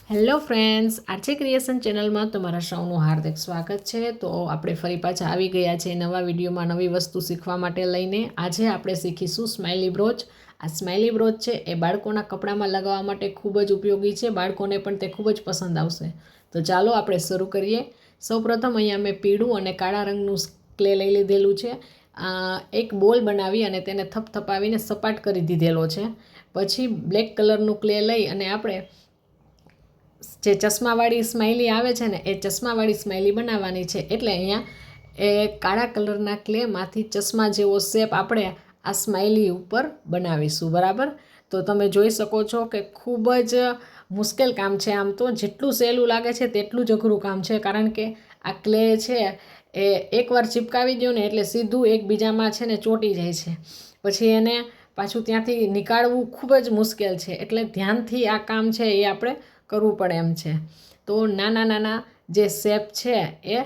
Hello friends, RJ creation ચેનલમાં તમારા સૌનું હાર્દિક સ્વાગત છે। તો આપણે ફરી પાછા આવી ગયા છે નવા વિડીયોમાં નવી વસ્તુ શીખવા માટે લઈને। આજે આપણે શીખીશું સ્માઇલી બ્રોચ। આ સ્માઇલી બ્રોચ છે એ બાળકોના કપડામાં લગાવવા માટે ખૂબ જ ઉપયોગી છે, બાળકોને પણ તે ખૂબ જ પસંદ આવશે। તો ચાલો આપણે શરૂ કરીએ। સૌપ્રથમ અહીંયા મેં પીળું અને કાળા રંગનું ક્લે લઈ લીધેલું છે। એક બોલ બનાવી અને તેને થપથપાવીને સપાટ કરી દીધેલો છે। પછી બ્લેક કલરનું ક્લે લઈ અને આપણે જે ચશ્માવાળી સ્માઇલી આવે છે ને એ ચશ્માવાળી સ્માઇલી બનાવવાની છે। એટલે અહીંયા એ કાળા કલરના ક્લેમાંથી ચશ્મા જેવો શેપ આપણે આ સ્માઇલી ઉપર બનાવીશું, બરાબર। તો તમે જોઈ શકો છો કે ખૂબ જ મુશ્કેલ કામ છે। આમ તો જેટલું સહેલું લાગે છે તેટલું જ અઘરું કામ છે, કારણ કે આ ક્લે છે એ એકવાર ચિપકાવી દો ને એટલે સીધું એકબીજામાં છે ને ચોંટી જાય છે, પછી એને પાછું ત્યાંથી નીકાળવું ખૂબ જ મુશ્કેલ છે। એટલે ધ્યાનથી આ કામ છે એ આપણે કરવું પડે એમ છે। તો નાના નાના જે શેપ છે એ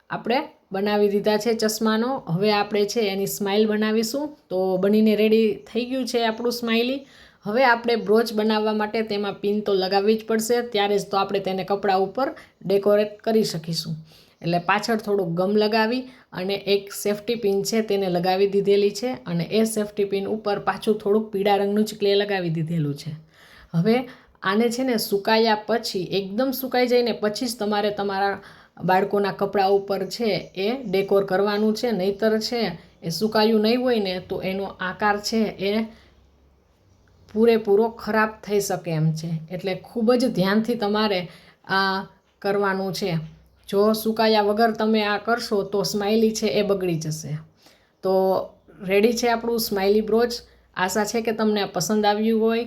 આપણે બનાવી દીધા છે ચશ્માનો। હવે આપણે છે એની સ્માઇલ બનાવીશું। તો બનીને રેડી થઈ ગયું છે આપણું સ્માઇલી। હવે આપણે બ્રોચ બનાવવા માટે તેમાં પિન તો લગાવવી જ પડશે, ત્યારે જ તો આપણે તેને કપડાં ઉપર ડેકોરેટ કરી શકીશું। એટલે પાછળ થોડુંક ગમ લગાવી અને એક સેફ્ટી પિન છે તેને લગાવી દીધેલી છે, અને એ સેફ્ટી પિન ઉપર પાછું થોડુંક પીળા રંગનું જ ક્લે લગાવી દીધેલું છે। હવે આને છે ને સુકાયા પછી, એકદમ સુકાઈ જાય ને પછી જ તમારે તમારા બાળકોના કપડાં ઉપર છે એ ડેકોર કરવાનું છે, નહીંતર છે એ સુકાયું નહીં હોય ને તો એનો આકાર છે એ પૂરેપૂરો ખરાબ થઈ શકે એમ છે। એટલે ખૂબ જ ધ્યાનથી તમારે આ કરવાનું છે। જો સુકાયા વગર તમે આ કરશો તો સ્માઇલી છે એ બગડી જશે। તો રેડી છે આપણું સ્માઇલી બ્રોચ। આશા છે કે તમને આ પસંદ આવ્યું હોય।